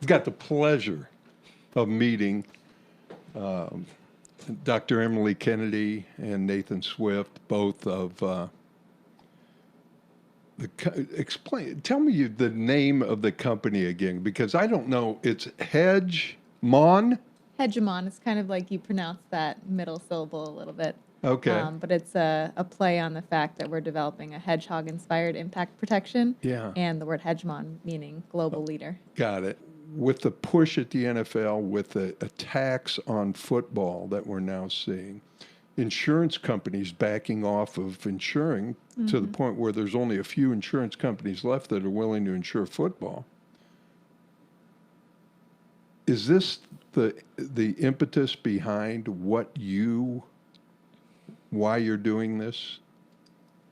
got the pleasure of meeting Dr. Emily Kennedy and Nathan Swift, both of tell me the name of the company again, because I don't know. It's Hedgemon? Hedgemon is kind of like you pronounce that middle syllable a little bit. Okay. But it's a play on the fact that we're developing a hedgehog-inspired impact protection, Yeah. and the word hegemon meaning global leader. Got it. With the push at the NFL, with the attacks on football that we're now seeing, insurance companies backing off of insuring to the point where there's only a few insurance companies left that are willing to insure football. Is this the impetus behind why you're doing this?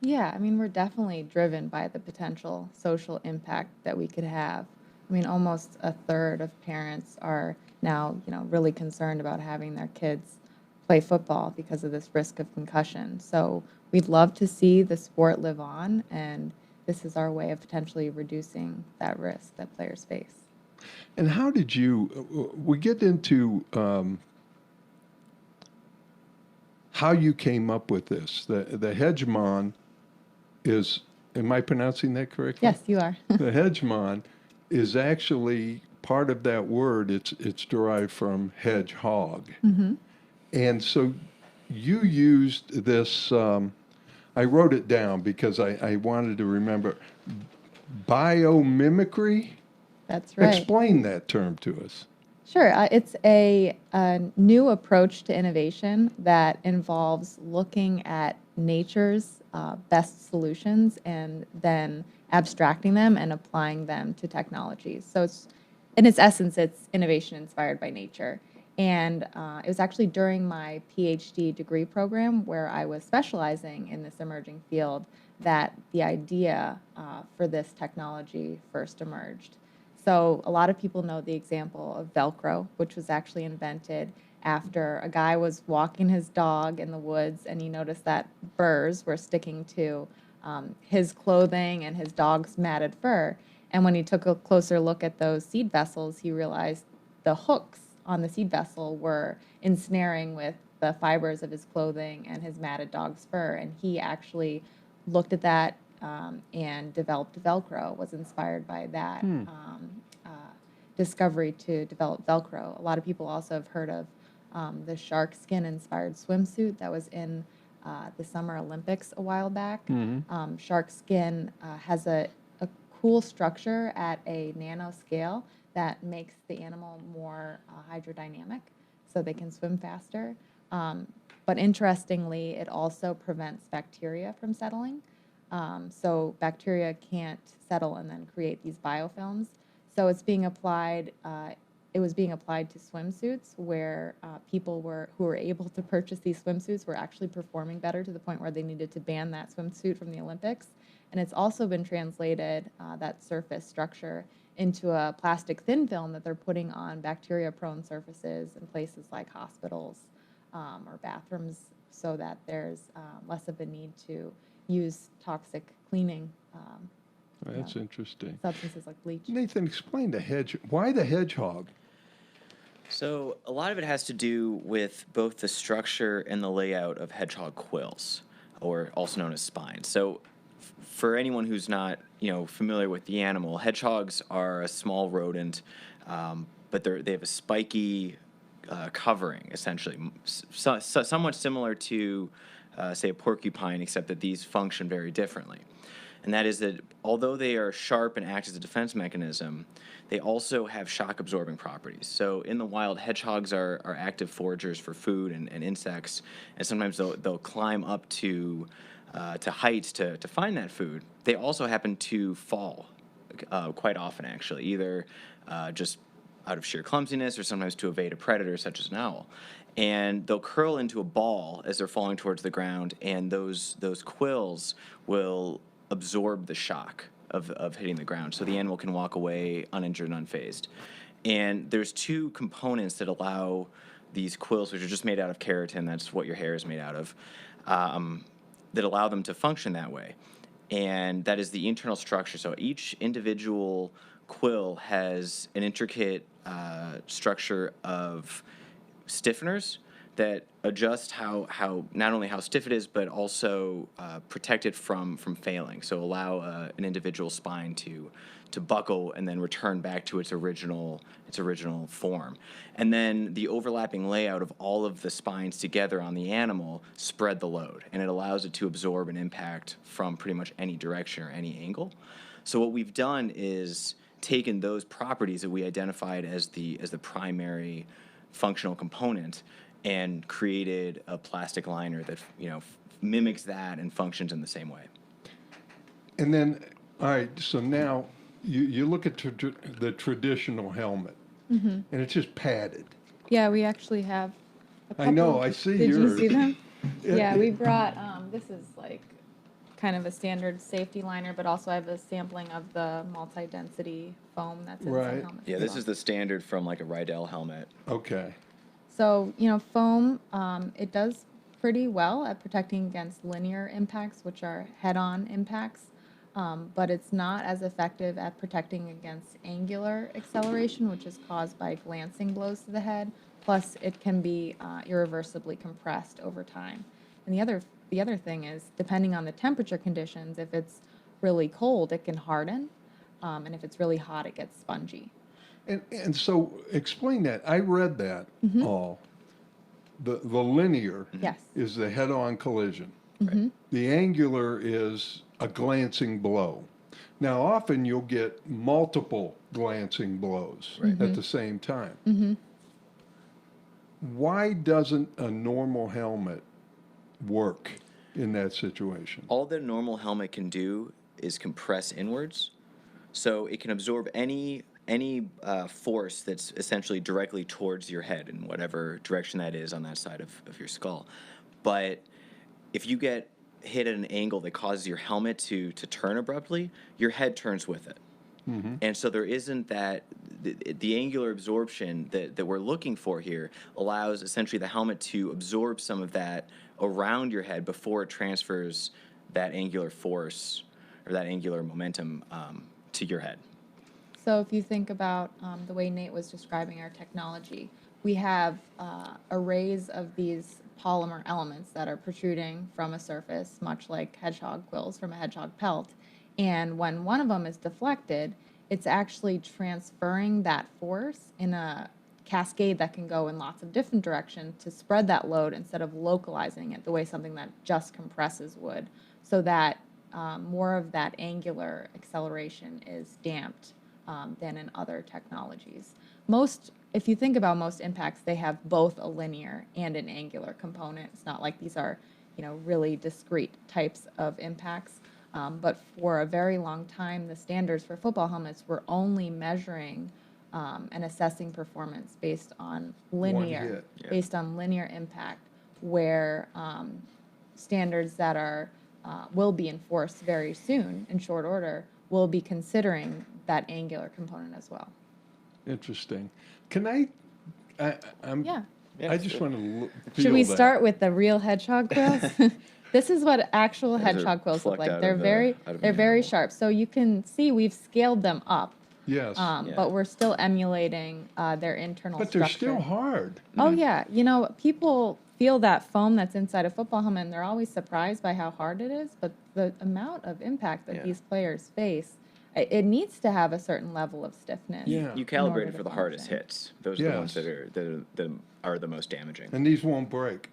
Yeah, I mean, we're definitely driven by the potential social impact that we could have. I mean, almost a third of parents are now, really concerned about having their kids play football because of this risk of concussion. So we'd love to see the sport live on, and this is our way of potentially reducing that risk that players face. And how did we get into how you came up with this? The hegemon is, am I pronouncing that correctly? Yes, you are. The hegemon is actually part of that word. It's derived from hedgehog. And so you used this, I wrote it down because I wanted to remember, biomimicry? That's right. Explain that term to us. Sure. It's a new approach to innovation that involves looking at nature's best solutions and then abstracting them and applying them to technologies. So in its essence, it's innovation inspired by nature. And it was actually during my PhD degree program where I was specializing in this emerging field that the idea for this technology first emerged. So a lot of people know the example of Velcro, which was actually invented after a guy was walking his dog in the woods and he noticed that burrs were sticking to his clothing and his dog's matted fur. And when he took a closer look at those seed vessels, he realized the hooks on the seed vessel were ensnaring with the fibers of his clothing and his matted dog's fur. And he actually looked at that and developed Velcro, was inspired by that discovery to develop Velcro. A lot of people also have heard of the shark skin inspired swimsuit that was in the Summer Olympics a while back. Shark skin has a cool structure at a nano scale that makes the animal more hydrodynamic so they can swim faster. But interestingly, it also prevents bacteria from settling. So bacteria can't settle and then create these biofilms. So it's being applied. It was being applied to swimsuits where people who were able to purchase these swimsuits were actually performing better to the point where they needed to ban that swimsuit from the Olympics. And it's also been translated, that surface structure, into a plastic thin film that they're putting on bacteria-prone surfaces in places like hospitals or bathrooms so that there's less of a need to use toxic cleaning That's interesting. substances like bleach. Nathan, explain why the hedgehog? So a lot of it has to do with both the structure and the layout of hedgehog quills, or also known as spines. So for anyone who's not, familiar with the animal, hedgehogs are a small rodent, but they have a spiky covering, essentially, somewhat similar to, say, a porcupine, except that these function very differently. And that is that although they are sharp and act as a defense mechanism, they also have shock-absorbing properties. So in the wild, hedgehogs are active foragers for food and insects, and sometimes they'll climb up to heights to find that food. They also happen to fall quite often, actually, either just out of sheer clumsiness or sometimes to evade a predator such as an owl. And they'll curl into a ball as they're falling towards the ground, and those quills will absorb the shock of hitting the ground, so the animal can walk away uninjured and unfazed. And there's two components that allow these quills, which are just made out of keratin, that's what your hair is made out of, that allow them to function that way. And that is the internal structure. So each individual quill has an intricate structure of stiffeners that adjust how not only how stiff it is, but also protect it from failing. So allow an individual spine to buckle and then return back to its original form. And then the overlapping layout of all of the spines together on the animal spread the load, and it allows it to absorb an impact from pretty much any direction or any angle. So what we've done is taken those properties that we identified as the primary functional component and created a plastic liner that mimics that and functions in the same way. And then, all right, so now you look at the traditional helmet, and it's just padded. Yeah, we actually have a couple. I know, I see Did yours. you see them? Yeah, Yeah, we brought, this is like kind of a standard safety liner, but also I have a sampling of the multi-density foam that's in Right. some helmets. Yeah, as this well. is the standard from like a Rydell helmet. Okay. So, foam, it does pretty well at protecting against linear impacts, which are head-on impacts, but it's not as effective at protecting against angular acceleration, which is caused by glancing blows to the head. Plus, it can be irreversibly compressed over time. And the other thing is, depending on the temperature conditions, if it's really cold, it can harden, and if it's really hot, it gets spongy. And so explain that. I read that all. The linear Yes. is the head-on collision. The angular is a glancing blow. Now, often you'll get multiple glancing blows at the same time. Why doesn't a normal helmet work in that situation? All that a normal helmet can do is compress inwards, so it can absorb any force that's essentially directly towards your head in whatever direction that is on that side of your skull. But if you get hit at an angle that causes your helmet to turn abruptly, your head turns with it. And so there isn't that, the angular absorption that we're looking for here allows essentially the helmet to absorb some of that around your head before it transfers that angular force or that angular momentum to your head. So if you think about the way Nate was describing our technology, we have arrays of these polymer elements that are protruding from a surface, much like hedgehog quills from a hedgehog pelt. And when one of them is deflected, it's actually transferring that force in a cascade that can go in lots of different directions to spread that load instead of localizing it the way something that just compresses would, so that more of that angular acceleration is damped than in other technologies. If you think about most impacts, they have both a linear and an angular component. It's not like these are, really discrete types of impacts. But for a very long time, the standards for football helmets were only measuring and assessing performance based on linear, hit. based on linear impact, where standards that are will be enforced very soon in short order will be considering that angular component as well. Interesting. Can I'm Yeah. I just want to Should we start with the real hedgehog quills? This is what actual Those are hedgehog quills look plucked like. out They're of very an they're very animal. sharp. So you can see we've scaled them up, Yes. but we're still emulating their internal But they're structure. still hard. Oh yeah, people feel that foam that's inside a football helmet, and they're always surprised by how hard it is. But the amount of impact that Yeah. these players face, it needs to have a certain level of stiffness. Yeah. You in order calibrate it to for the hardest function. hits. Those are the ones Yes. that are the most damaging. And these won't break.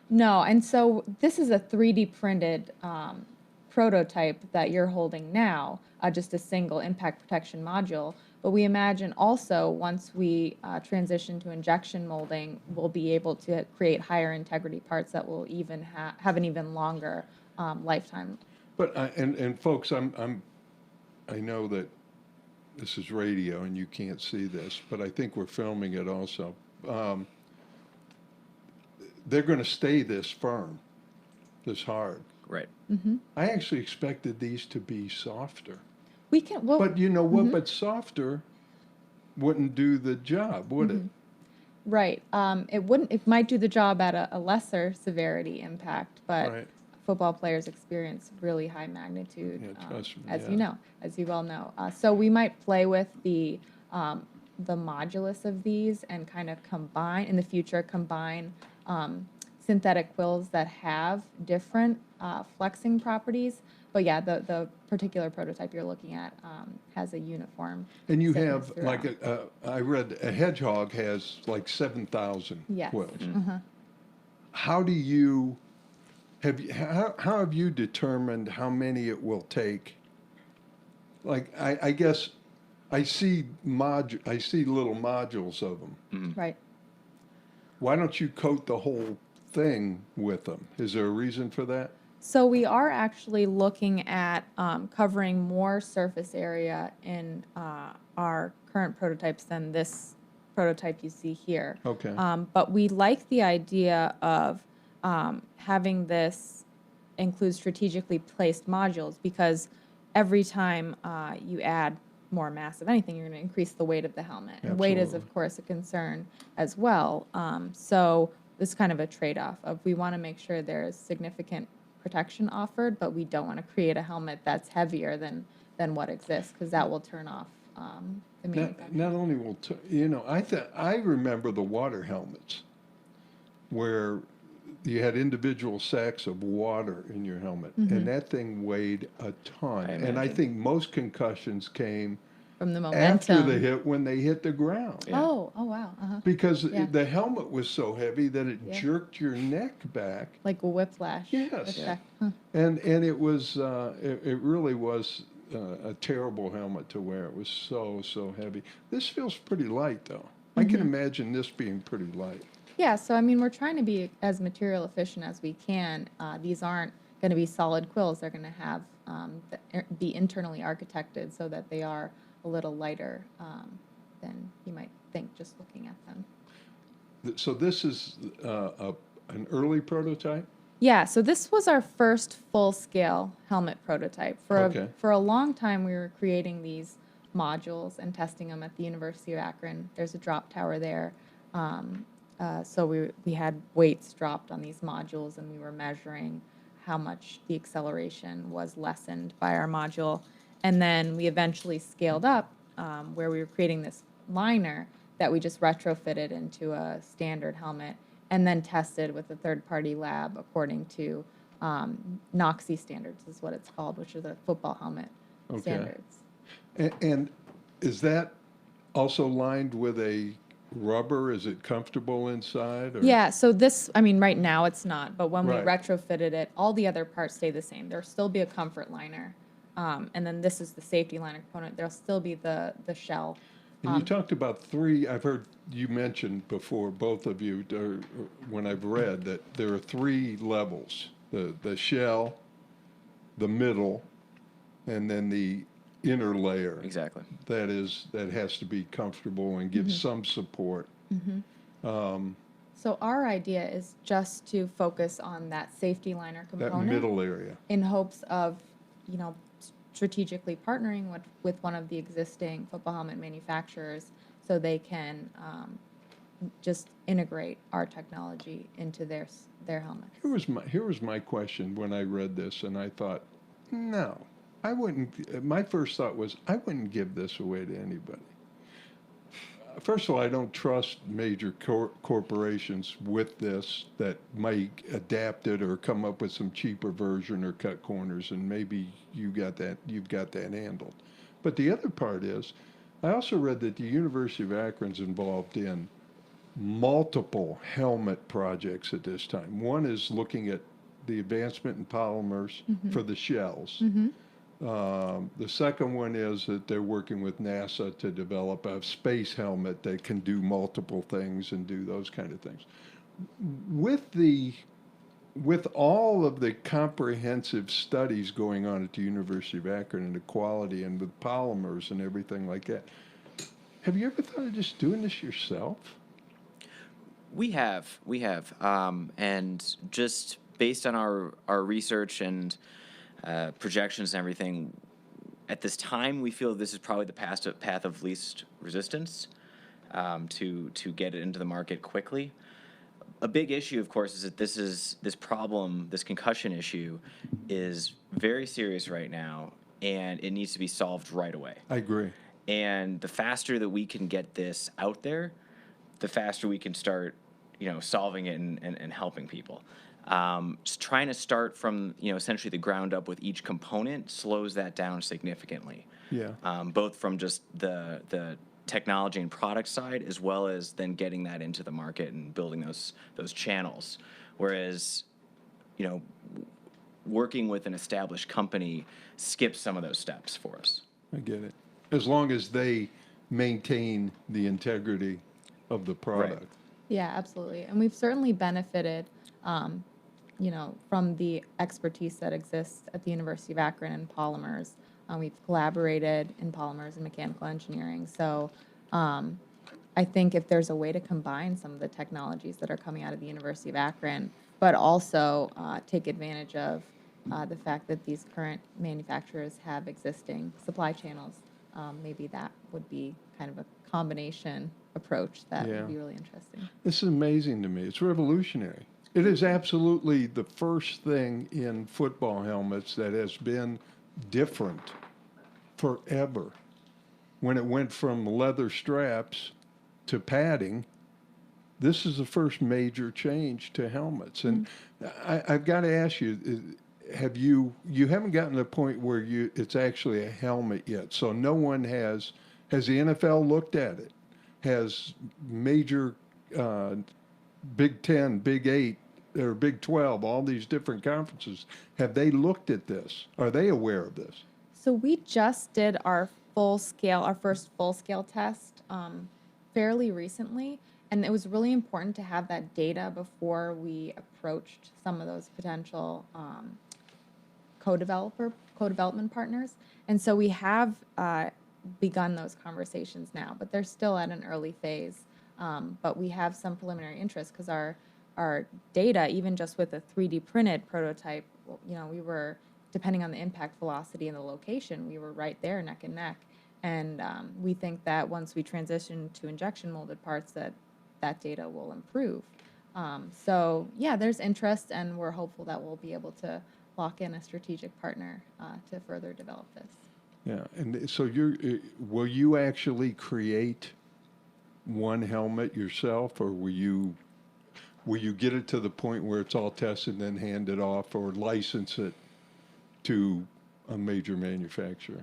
No, and so this is a 3D printed prototype that you're holding now, just a single impact protection module. But we imagine also once we transition to injection molding, we'll be able to create higher integrity parts that will even have an even longer lifetime. But and folks, I know that this is radio and you can't see this, but I think we're filming it also. They're going to stay this firm, this hard. Right. I actually expected these to be softer. We can, well, But you know what? But softer wouldn't do the job, would it? right. It might do the job at a lesser severity impact, but Right. football players experience really high magnitude, Yeah, trust me, as yeah. you know, as you well know. So we might play with the modulus of these and kind of combine, in the future, combine synthetic quills that have different flexing properties. But yeah, the particular prototype you're looking at has a uniform And you thickness have, like, throughout. I read a hedgehog has like 7,000 Yes. quills. Uh-huh. How do you, how have you determined how many it will take? Like, I guess I see I see little modules of them. Right. Why don't you coat the whole thing with them? Is there a reason for that? So we are actually looking at covering more surface area in our current prototypes than this prototype you see here. Okay. But we like the idea of having this include strategically placed modules, because every time you add more mass of anything, you're going to increase the weight of the helmet. And weight is, Absolutely. of course, a concern as well. So this is kind of a trade-off of, we want to make sure there is significant protection offered, but we don't want to create a helmet that's heavier than what exists, because that will turn off the manufacturer. Not only will, I remember the water helmets where you had individual sacks of water in your helmet, and that thing weighed a ton. And I imagine. think most concussions came From the after momentum. the hit, when they hit the ground. Yeah. Oh wow. Uh-huh. Because Yeah. the helmet was so heavy that it Yeah. jerked your neck back. Like a whiplash Yes. effect. Huh. And it was, it really was a terrible helmet to wear. It was so heavy. This feels pretty light, though. I can imagine this being pretty light. Yeah, so I mean, we're trying to be as material efficient as we can. These aren't going to be solid quills. They're going to have be internally architected so that they are a little lighter than you might think just looking at them. So this is an early prototype? Yeah, so this was our first full-scale helmet prototype. Okay. For a long time, we were creating these modules and testing them at the University of Akron. There's a drop tower there. So we had weights dropped on these modules, and we were measuring how much the acceleration was lessened by our module. And then we eventually scaled up where we were creating this liner that we just retrofitted into a standard helmet and then tested with a third-party lab according to NOXI standards is what it's called, which are the football helmet Okay. standards. And is that also lined with a rubber? Is it comfortable inside? Or? Yeah, so this, I mean, right now it's not, but when we Right. retrofitted it, all the other parts stay the same. There'll still be a comfort liner, and then this is the safety liner component. There'll still be the shell. And you talked about three, I've heard you mention before, both of you, or when I've read, that there are three levels: the shell, the middle, and then the inner layer. Exactly. That has to be comfortable and give some support. So our idea is just to focus on that safety liner That component middle area. in hopes of, strategically partnering with one of the existing football helmet manufacturers so they can just integrate our technology into their helmets. Here was my question when I read this, and I thought, no, I wouldn't. My first thought was, I wouldn't give this away to anybody. First of all, I don't trust major corporations with this that might adapt it or come up with some cheaper version or cut corners, and maybe you've got that handled. But the other part is, I also read that the University of Akron's involved in multiple helmet projects at this time. One is looking at the advancement in polymers for the shells. The second one is that they're working with NASA to develop a space helmet that can do multiple things and do those kind of things. With all of the comprehensive studies going on at the University of Akron and the quality and with polymers and everything like that, have you ever thought of just doing this yourself? We have, and just based on our research and projections and everything, at this time we feel this is probably the path of least resistance to get it into the market quickly. a big issue, of course, is that this problem, this concussion issue, is very serious right now, and it needs to be solved right away. I agree. And the faster that we can get this out there, the faster we can start, solving it and helping people. Just trying to start from, essentially the ground up with each component slows that down significantly. Yeah. Both from just the technology and product side, as well as then getting that into the market and building those channels. Whereas, working with an established company skips some of those steps for us. I get it. As long as they maintain the integrity of the product. Yeah, absolutely. And we've certainly benefited, from the expertise that exists at the University of Akron in polymers. We've collaborated in polymers and mechanical engineering. So I think if there's a way to combine some of the technologies that are coming out of the University of Akron, but also take advantage of the fact that these current manufacturers have existing supply channels, maybe that would be kind of a combination approach that Yeah. would be really interesting. This is amazing to me. It's revolutionary. It is absolutely the first thing in football helmets that has been different forever. When it went from leather straps to padding, this is the first major change to helmets. And I've got to ask you, you haven't gotten to the point where it's actually a helmet yet. So no one has the NFL looked at it? Has major Big 10, Big 8, or Big 12, all these different conferences, have they looked at this? Are they aware of this? So we just did our first full-scale test fairly recently, and it was really important to have that data before we approached some of those potential co-development partners. And so we have begun those conversations now, but they're still at an early phase. But we have some preliminary interest because our data, even just with a 3D printed prototype, we were, depending on the impact velocity and the location, we were right there neck and neck. And we think that once we transition to injection molded parts, that data will improve. So yeah, there's interest, and we're hopeful that we'll be able to lock in a strategic partner to further develop this. Yeah, and so will you actually create one helmet yourself, or will you get it to the point where it's all tested and then hand it off, or license it to a major manufacturer?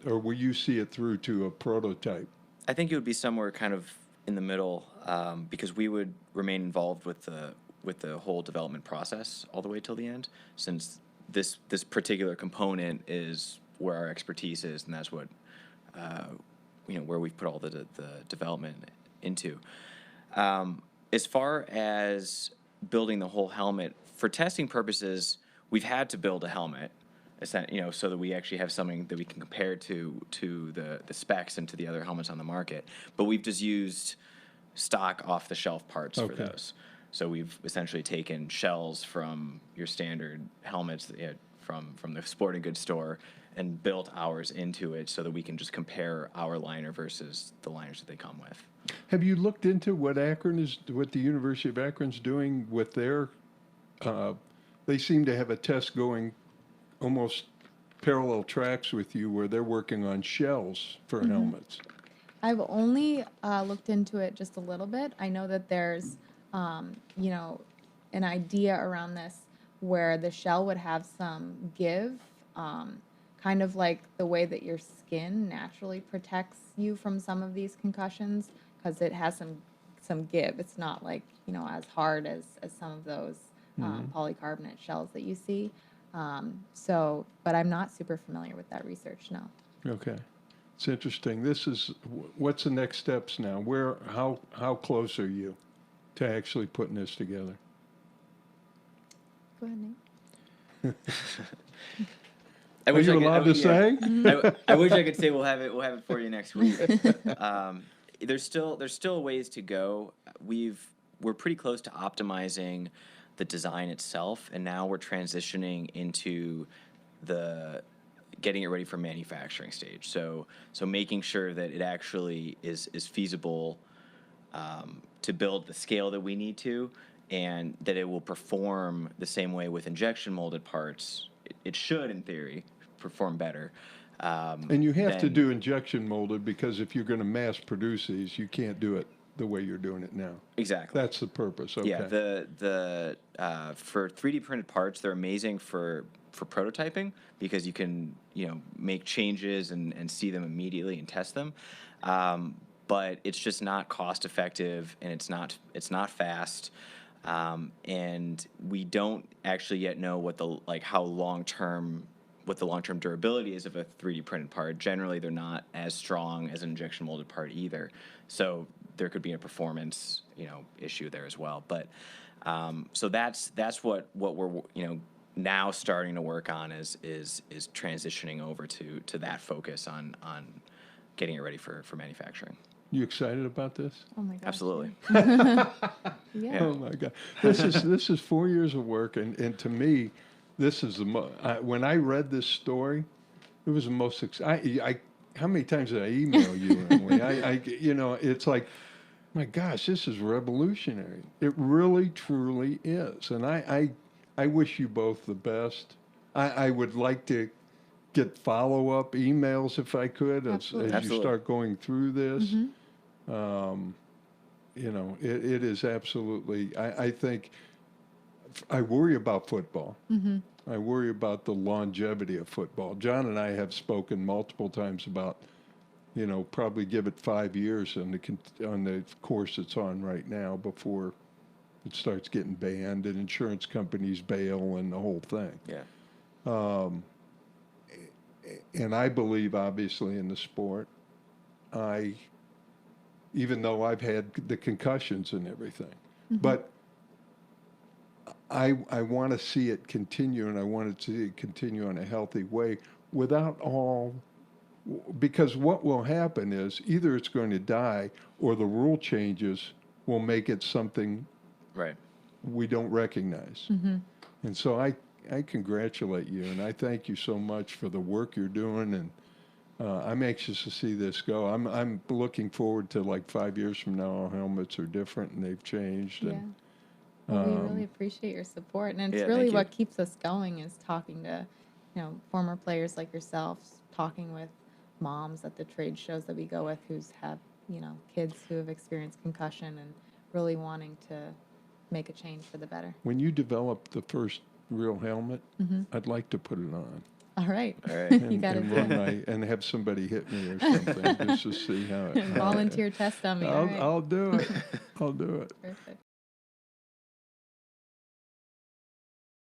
Or will you see it through to a prototype? I think it would be somewhere kind of in the middle, because we would remain involved with the whole development process all the way till the end, since this particular component is where our expertise is, and that's what where we've put all the development into. As far as building the whole helmet, for testing purposes, we've had to build a helmet, so that we actually have something that we can compare to the specs and to the other helmets on the market. But we've just used stock off-the-shelf parts for those. So we've essentially taken shells from your standard helmets from the sporting goods store and built ours into it so that we can just compare our liner versus the liners that they come with. Have you looked into what the University of Akron's doing with their? They seem to have a test going almost parallel tracks with you, where they're working on shells for helmets. I've only looked into it just a little bit. I know that there's, an idea around this where the shell would have some give, kind of like the way that your skin naturally protects you from some of these concussions, because it has some give. It's not like, as hard as some of those polycarbonate shells that you see. But I'm not super familiar with that research, no. Okay. It's interesting. What's the next steps now? How close are you to actually putting this together? Go ahead, Nate. Are you allowed to say? I wish I could say we'll have it for you next week. There's still ways to go. We're pretty close to optimizing the design itself, and now we're transitioning into the getting it ready for manufacturing stage. So making sure that it actually is feasible to build the scale that we need to, and that it will perform the same way with injection molded parts. It should, in theory, perform better. And you have to than- do injection molded because if you're going to mass produce these, you can't do it the way you're doing it now. Exactly. That's the purpose. Okay. Yeah, the for 3D printed parts, they're amazing for prototyping because you can make changes and see them immediately and test them. But it's just not cost effective, and it's not fast. And we don't actually yet know what the long-term durability is of a 3D printed part. Generally, they're not as strong as an injection molded part either. So there could be a performance, issue there as well. But so that's what we're now starting to work on is transitioning over to that focus on getting it ready for manufacturing. You excited about this? Oh my gosh. Absolutely. Yeah. Oh my God! This is 4 years of work, and to me, this is when I read this story, it was the most. How many times did I email you, Emily? It's like, my gosh, this is revolutionary. It really, truly is, and I wish you both the best. I would like to get follow-up emails if I could as you Absolutely. start going through this. It is absolutely, I think, I worry about football. I worry about the longevity of football. John and I have spoken multiple times about, probably give it 5 years on the course it's on right now before it starts getting banned and insurance companies bail and the whole thing. Yeah. And I believe, obviously, in the sport. Even though I've had the concussions and everything, but I want to see it continue, and I want to see it continue in a healthy way without because what will happen is either it's going to die or the rule changes will make it something Right. we don't recognize. And so I congratulate you, and I thank you so much for the work you're doing, and I'm anxious to see this go. I'm looking forward to, like, 5 years from now, our helmets are different and they've changed. Yeah. And Well, we really appreciate your support, and it's Yeah, really thank you. what keeps us going is talking to, former players like yourselves, talking with moms at the trade shows that we go with who's have, kids who have experienced concussion and really wanting to make a change for the better. when you develop the first real helmet, I'd like to put it on. All right. All right. You And, got and, it. run and have somebody hit me or something just to see how it. Volunteer test dummy. All right. I'll do it. I'll do it. Perfect.